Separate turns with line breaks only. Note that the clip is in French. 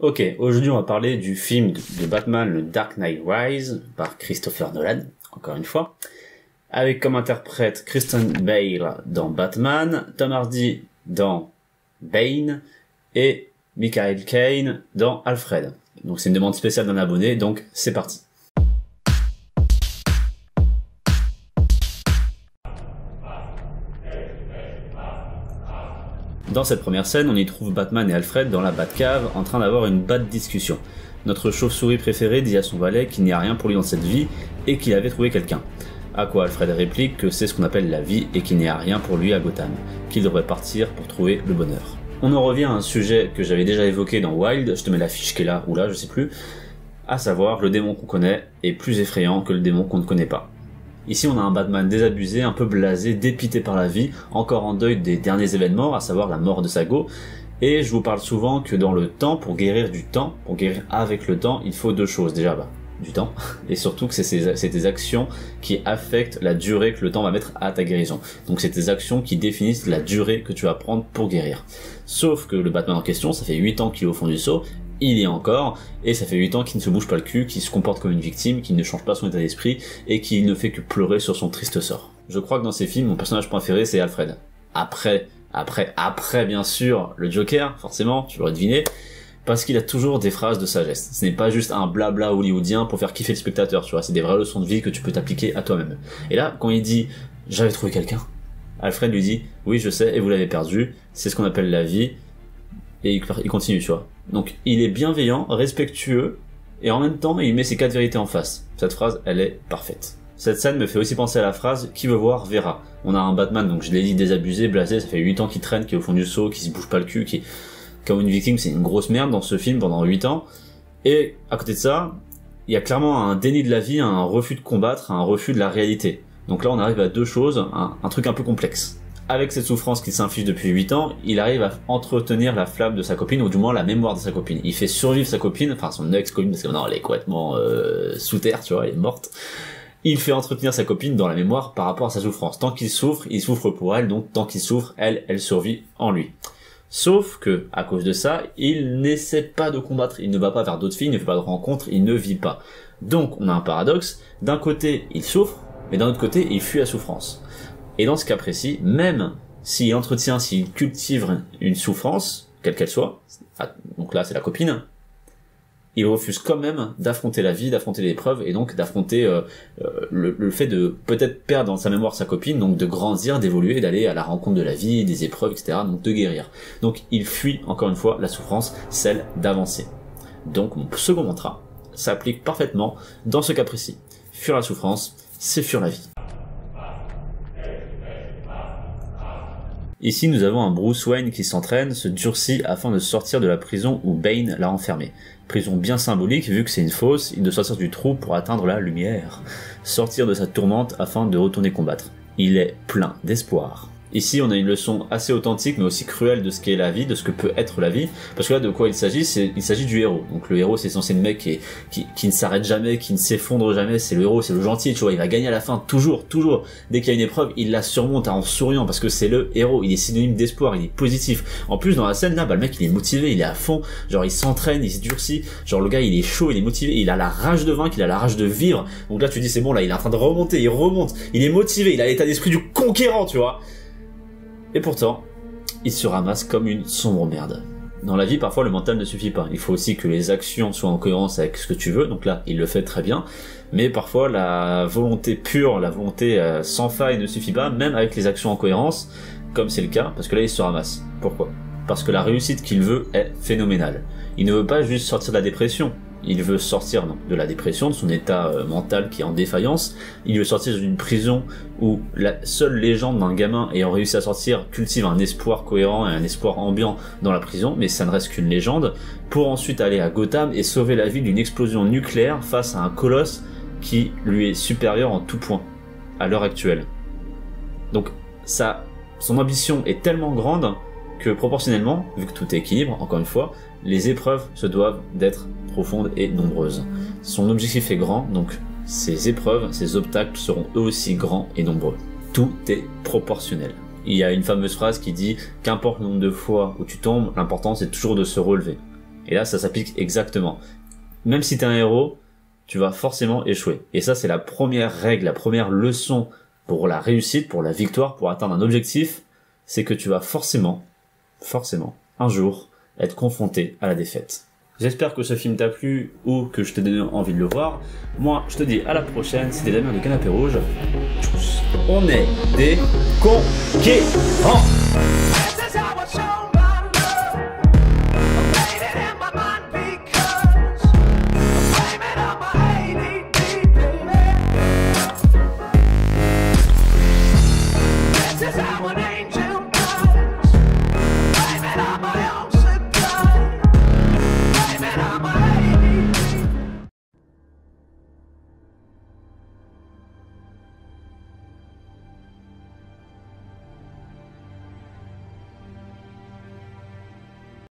Ok, aujourd'hui on va parler du film de Batman, le Dark Knight Rises, par Christopher Nolan, encore une fois, avec comme interprète Christian Bale dans Batman, Tom Hardy dans Bane, et Michael Caine dans Alfred. Donc c'est une demande spéciale d'un abonné, donc c'est parti. Dans cette première scène, on y trouve Batman et Alfred dans la Batcave en train d'avoir une bad discussion. Notre chauve-souris préféré dit à son valet qu'il n'y a rien pour lui dans cette vie et qu'il avait trouvé quelqu'un. À quoi Alfred réplique que c'est ce qu'on appelle la vie et qu'il n'y a rien pour lui à Gotham, qu'il devrait partir pour trouver le bonheur. On en revient à un sujet que j'avais déjà évoqué dans Wild, je te mets la fiche qui est là ou là, je sais plus, à savoir le démon qu'on connaît est plus effrayant que le démon qu'on ne connaît pas. Ici on a un Batman désabusé, un peu blasé, dépité par la vie, encore en deuil des derniers événements, à savoir la mort de Sago, et je vous parle souvent que dans le temps, pour guérir du temps, pour guérir avec le temps, il faut deux choses, déjà du temps, et surtout que c'est tes actions qui affectent la durée que le temps va mettre à ta guérison. Donc c'est tes actions qui définissent la durée que tu vas prendre pour guérir. Sauf que le Batman en question, ça fait 8 ans qu'il est au fond du seau, il y est encore, et ça fait 8 ans qu'il ne se bouge pas le cul, qu'il se comporte comme une victime, qu'il ne change pas son état d'esprit, et qu'il ne fait que pleurer sur son triste sort. Je crois que dans ces films, mon personnage préféré c'est Alfred. Après bien sûr, le Joker, forcément, tu l'aurais deviné, parce qu'il a toujours des phrases de sagesse. Ce n'est pas juste un blabla hollywoodien pour faire kiffer le spectateur, tu vois, c'est des vraies leçons de vie que tu peux t'appliquer à toi-même. Et là, quand il dit « j'avais trouvé quelqu'un », Alfred lui dit « oui, je sais, et vous l'avez perdu, c'est ce qu'on appelle la vie », et il continue, tu vois. Donc il est bienveillant, respectueux, et en même temps il met ses 4 vérités en face. Cette phrase, elle est parfaite. Cette scène me fait aussi penser à la phrase « qui veut voir, verra ». On a un Batman, donc je l'ai dit, désabusé, blasé, ça fait 8 ans qu'il traîne, qui est au fond du seau, qui se bouge pas le cul, qui est comme une victime, c'est une grosse merde dans ce film pendant 8 ans. Et à côté de ça, il y a clairement un déni de la vie, un refus de combattre, un refus de la réalité. Donc là on arrive à deux choses, un truc un peu complexe. Avec cette souffrance qu'il s'inflige depuis 8 ans, il arrive à entretenir la flamme de sa copine, ou du moins la mémoire de sa copine. Il fait survivre sa copine, enfin son ex-copine, parce que non, elle est complètement sous terre, tu vois, elle est morte. Il fait entretenir sa copine dans la mémoire par rapport à sa souffrance. Tant qu'il souffre, il souffre pour elle, donc tant qu'il souffre, elle survit en lui. Sauf que, à cause de ça, il n'essaie pas de combattre, il ne va pas vers d'autres filles, il ne fait pas de rencontres, il ne vit pas. Donc, on a un paradoxe. D'un côté, il souffre, mais d'un autre côté, il fuit la souffrance. Et dans ce cas précis, même s'il entretient, s'il cultive une souffrance, quelle qu'elle soit, donc là c'est la copine, il refuse quand même d'affronter la vie, d'affronter l'épreuve, et donc d'affronter le fait de peut-être perdre dans sa mémoire sa copine, donc de grandir, d'évoluer, d'aller à la rencontre de la vie, des épreuves, etc., donc de guérir. Donc il fuit encore une fois la souffrance, celle d'avancer. Donc mon second mantra s'applique parfaitement dans ce cas précis. Fuir la souffrance, c'est fuir la vie. Ici, nous avons un Bruce Wayne qui s'entraîne, se durcit afin de sortir de la prison où Bane l'a enfermé. Prison bien symbolique vu que c'est une fosse, il doit sortir du trou pour atteindre la lumière. Sortir de sa tourmente afin de retourner combattre. Il est plein d'espoir. Ici, on a une leçon assez authentique, mais aussi cruelle de ce qu'est la vie, de ce que peut être la vie. Parce que là, de quoi il s'agit, il s'agit du héros. Donc le héros, c'est censé le mec qui ne s'arrête jamais, qui ne s'effondre jamais. C'est le héros, c'est le gentil, tu vois. Il va gagner à la fin, toujours. Dès qu'il y a une épreuve, il la surmonte en souriant, parce que c'est le héros. Il est synonyme d'espoir, il est positif. En plus, dans la scène là, le mec, il est motivé, il est à fond. Genre, il s'entraîne, il se durcit. Genre, le gars, il est chaud, il est motivé, il a la rage de vaincre, il a la rage de vivre. Donc là, tu dis, c'est bon, là, il est en train de remonter, il remonte. Il est motivé, il a l'état d'esprit du conquérant, tu vois. Et pourtant, il se ramasse comme une sombre merde. Dans la vie, parfois, le mental ne suffit pas. Il faut aussi que les actions soient en cohérence avec ce que tu veux. Donc là, il le fait très bien. Mais parfois, la volonté pure, la volonté sans faille ne suffit pas, même avec les actions en cohérence, comme c'est le cas, parce que là, il se ramasse. Pourquoi ? Parce que la réussite qu'il veut est phénoménale. Il ne veut pas juste sortir de la dépression. Il veut sortir de la dépression, de son état mental qui est en défaillance. Il veut sortir d'une prison où la seule légende d'un gamin ayant réussi à sortir cultive un espoir cohérent et un espoir ambiant dans la prison, mais ça ne reste qu'une légende, pour ensuite aller à Gotham et sauver la ville d'une explosion nucléaire face à un colosse qui lui est supérieur en tout point, à l'heure actuelle. Donc son ambition est tellement grande que proportionnellement, vu que tout est équilibre, encore une fois, les épreuves se doivent d'être profondes et nombreuses. Son objectif est grand, donc ses épreuves, ses obstacles seront eux aussi grands et nombreux. Tout est proportionnel. Il y a une fameuse phrase qui dit « Qu'importe le nombre de fois où tu tombes, l'important c'est toujours de se relever ». Et là, ça s'applique exactement. Même si t'es un héros, tu vas forcément échouer. Et ça, c'est la première règle, la première leçon pour la réussite, pour la victoire, pour atteindre un objectif, c'est que tu vas forcément, un jour, être confronté à la défaite. J'espère que ce film t'a plu ou que je t'ai donné envie de le voir. Moi, je te dis à la prochaine. C'était Damien du Canapé Rouge. On est des conquérants.